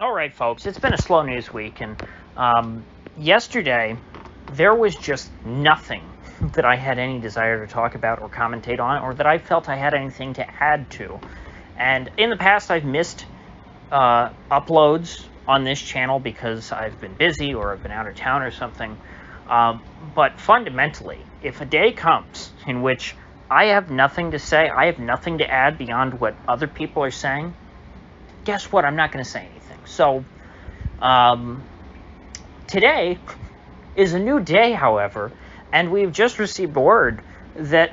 All right, folks, it's been a slow news week, and yesterday there was just nothing that I had any desire to talk about or commentate on, or that I felt I had anything to add to. And in the past, I've missed uploads on this channel because I've been busy or I've been out of town or something. But fundamentally, if a day comes in which I have nothing to say, I have nothing to add beyond what other people are saying, guess what? I'm not going to say anything. So, today is a new day, however, and we've just received word that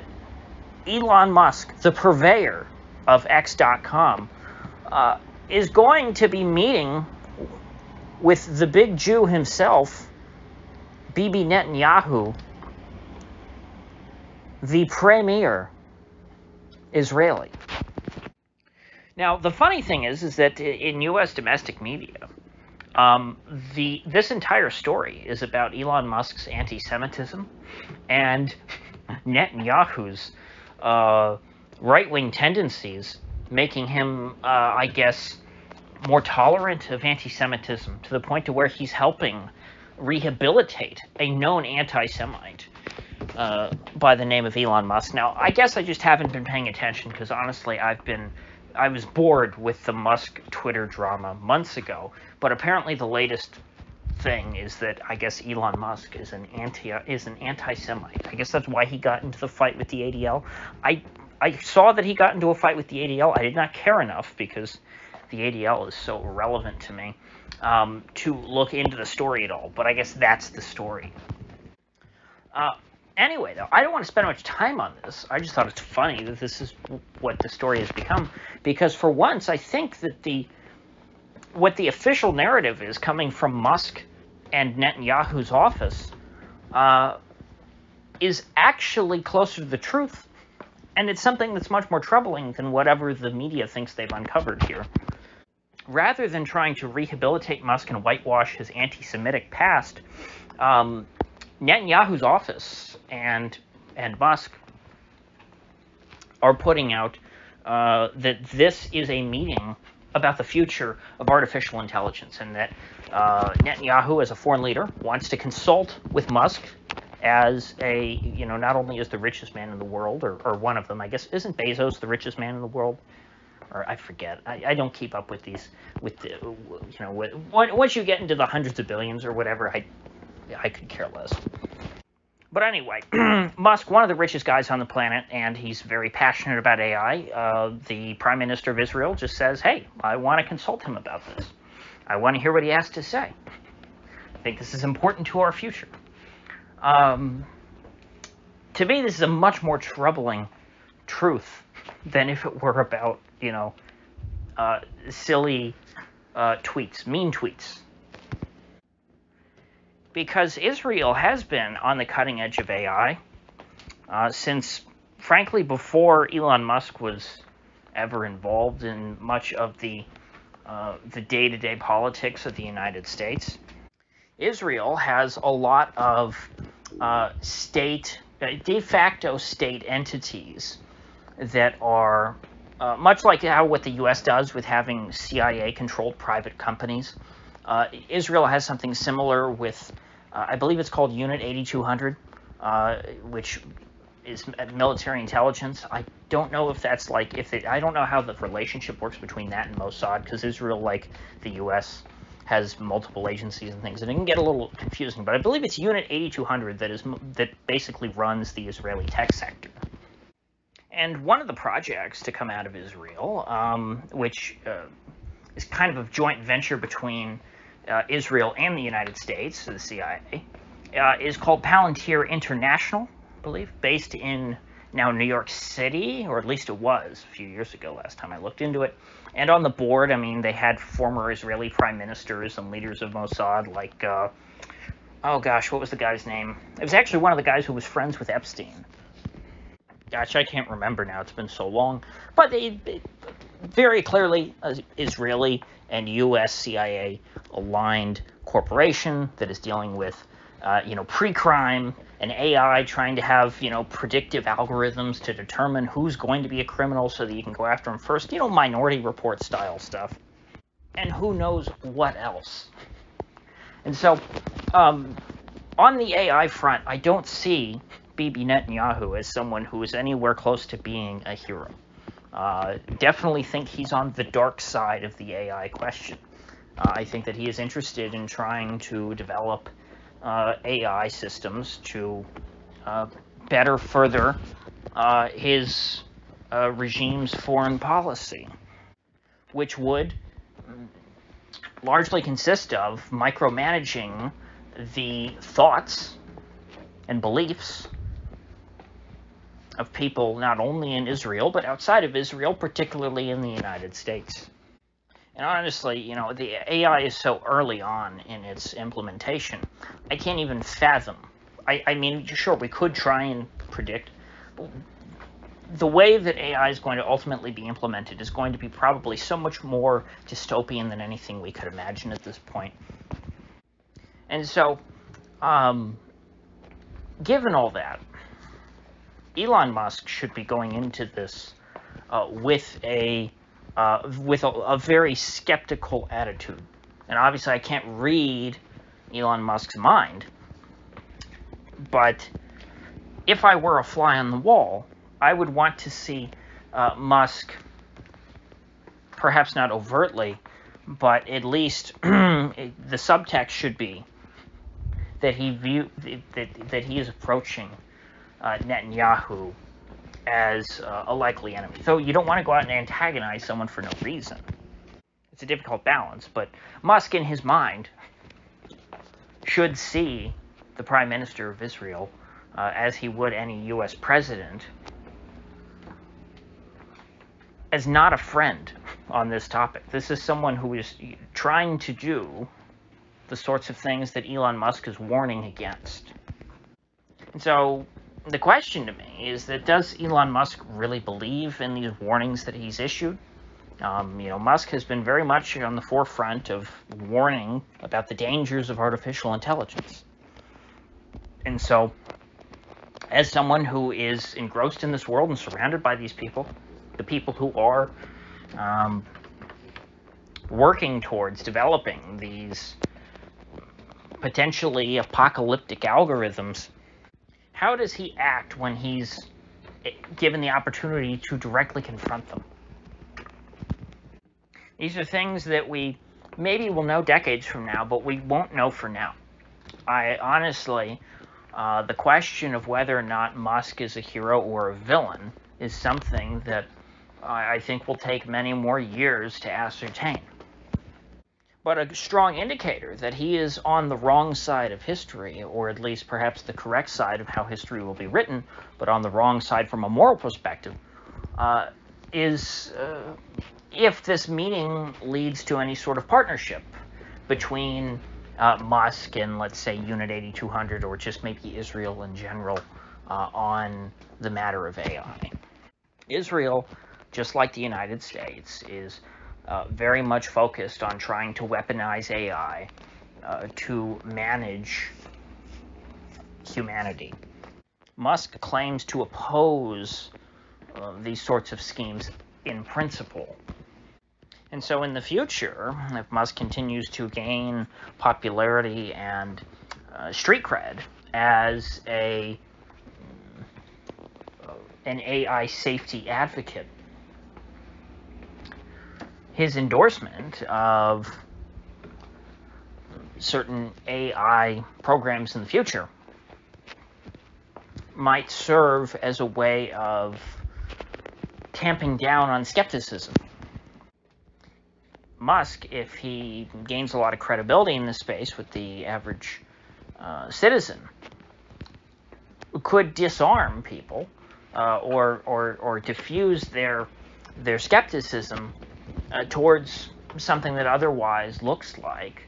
Elon Musk, the purveyor of X.com, is going to be meeting with the big Jew himself, Bibi Netanyahu, the premier Israeli. Now, the funny thing is that in U.S. domestic media, this entire story is about Elon Musk's anti-Semitism and Netanyahu's right-wing tendencies, making him, I guess, more tolerant of anti-Semitism, to the point to where he's helping rehabilitate a known anti-Semite by the name of Elon Musk. Now, I guess I just haven't been paying attention because, honestly, I was bored with the Musk Twitter drama months ago, but apparently the latest thing is that I guess Elon Musk is an anti-Semite. I guess that's why he got into the fight with the ADL. I saw that he got into a fight with the ADL. I did not care enough, because the ADL is so irrelevant to me, to look into the story at all, but I guess that's the story. Anyway, though, I don't want to spend much time on this. I just thought it's funny that this is what the story has become, because for once, I think that what the official narrative is coming from Musk and Netanyahu's office is actually closer to the truth, and it's something that's much more troubling than whatever the media thinks they've uncovered here. Rather than trying to rehabilitate Musk and whitewash his anti-Semitic past, Netanyahu's office and Musk are putting out that this is a meeting about the future of artificial intelligence, and that Netanyahu, as a foreign leader, wants to consult with Musk as not only as the richest man in the world, or one of them. I guess, isn't Bezos the richest man in the world? Or I forget. I don't keep up with these, once you get into the hundreds of billions or whatever, I could care less. But anyway, Musk, one of the richest guys on the planet, and he's very passionate about AI. The Prime Minister of Israel just says, hey, I want to consult him about this. I want to hear what he has to say. I think this is important to our future. To me, this is a much more troubling truth than if it were about, silly tweets, mean tweets. Because Israel has been on the cutting edge of AI since, frankly, before Elon Musk was ever involved in much of the day-to-day politics of the United States. Israel has a lot of de facto state entities that are much like what the U.S. does with having CIA-controlled private companies. Israel has something similar with, I believe it's called Unit 8200, which is military intelligence. I don't know if that's I don't know how the relationship works between that and Mossad, because Israel, like the U.S., has multiple agencies and things, and it can get a little confusing. But I believe it's Unit 8200 that basically runs the Israeli tech sector. And one of the projects to come out of Israel, which is kind of a joint venture between Israel and the United States, the CIA, is called Palantir International, I believe, based in now New York City, or at least it was a few years ago last time I looked into it. And on the board, they had former Israeli prime ministers and leaders of Mossad, like, oh gosh, what was the guy's name? It was actually one of the guys who was friends with Epstein. Gosh, I can't remember now. It's been so long. But they very clearly Israeli and U.S. CIA aligned corporation that is dealing with, pre-crime and AI, trying to have, predictive algorithms to determine who's going to be a criminal so that you can go after them first. Minority Report style stuff. and who knows what else. And so, on the AI front, I don't see Bibi Netanyahu as someone who is anywhere close to being a hero. Definitely think he's on the dark side of the AI question. I think that he is interested in trying to develop AI systems to better further his regime's foreign policy, which would largely consist of micromanaging the thoughts and beliefs of people not only in Israel, but outside of Israel, particularly in the United States. And honestly, the AI is so early on in its implementation, I can't even fathom. I mean, sure, we could try and predict. The way that AI is going to ultimately be implemented is going to be probably so much more dystopian than anything we could imagine at this point. And so, given all that, Elon Musk should be going into this with a very skeptical attitude. And obviously, I can't read Elon Musk's mind, but if I were a fly on the wall, I would want to see Musk, perhaps not overtly, but at least the subtext should be that that he is approaching Netanyahu as a likely enemy. So you don't want to go out and antagonize someone for no reason. It's a difficult balance, but Musk, in his mind, should see the Prime Minister of Israel, as he would any U.S. president, as not a friend on this topic. This is someone who is trying to do the sorts of things that Elon Musk is warning against. And so the question to me is that, does Elon Musk really believe in these warnings that he's issued? Musk has been very much on the forefront of warning about the dangers of artificial intelligence. And so, as someone who is engrossed in this world and surrounded by these people, the people who are working towards developing these potentially apocalyptic algorithms, how does he act when he's given the opportunity to directly confront them? These are things that we maybe will know decades from now, but we won't know for now. I honestly, the question of whether or not Musk is a hero or a villain is something that I think will take many more years to ascertain. But a strong indicator that he is on the wrong side of history, or at least perhaps the correct side of how history will be written, but on the wrong side from a moral perspective, is if this meeting leads to any sort of partnership between Musk and, let's say, Unit 8200, or just maybe Israel in general, on the matter of AI. Israel, just like the United States, is very much focused on trying to weaponize AI to manage humanity. Musk claims to oppose these sorts of schemes in principle. And so in the future, if Musk continues to gain popularity and street cred as an AI safety advocate, his endorsement of certain AI programs in the future might serve as a way of tamping down on skepticism. Musk, if he gains a lot of credibility in this space with the average citizen, could disarm people or diffuse their skepticism towards something that otherwise looks like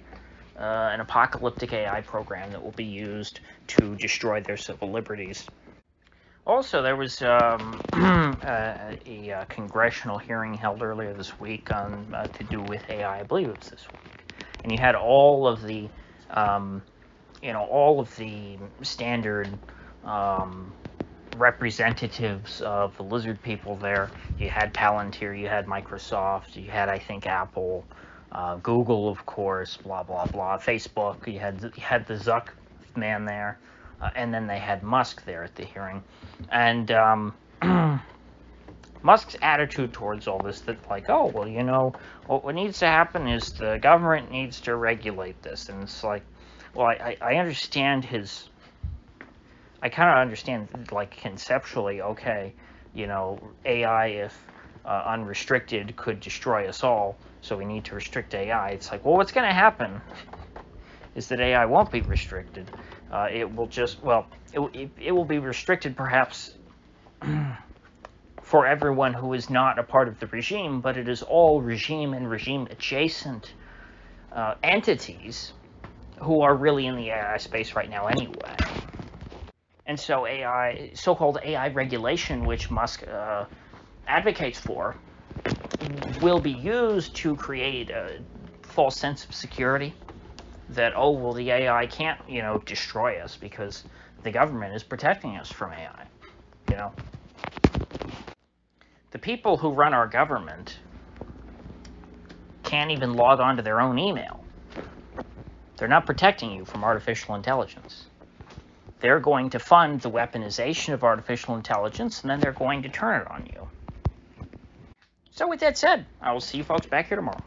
an apocalyptic AI program that will be used to destroy their civil liberties. Also, there was a congressional hearing held earlier this week on to do with AI. I believe it was this week, and you had all of the, standard representatives of the lizard people there. You had Palantir, you had Microsoft, you had, I think, Apple, Google, of course, blah, blah, blah. Facebook, you had the Zuck man there. And then they had Musk there at the hearing. And Musk's attitude towards all this, that like, oh, well, you know, what needs to happen is the government needs to regulate this. And it's like, well, I understand his, I kind of understand, like, conceptually, okay, you know, AI, if unrestricted, could destroy us all, so we need to restrict AI. It's like, well, what's going to happen is that AI won't be restricted. It will just, well, it will be restricted perhaps for everyone who is not a part of the regime, but it is all regime and regime adjacent entities who are really in the AI space right now anyway. And so AI, so-called AI regulation, which Musk advocates for, will be used to create a false sense of security that, oh, well, the AI can't, you know, destroy us because the government is protecting us from AI, you know. The people who run our government can't even log on to their own email. They're not protecting you from artificial intelligence. They're going to fund the weaponization of artificial intelligence, and then they're going to turn it on you. So with that said, I will see you folks back here tomorrow.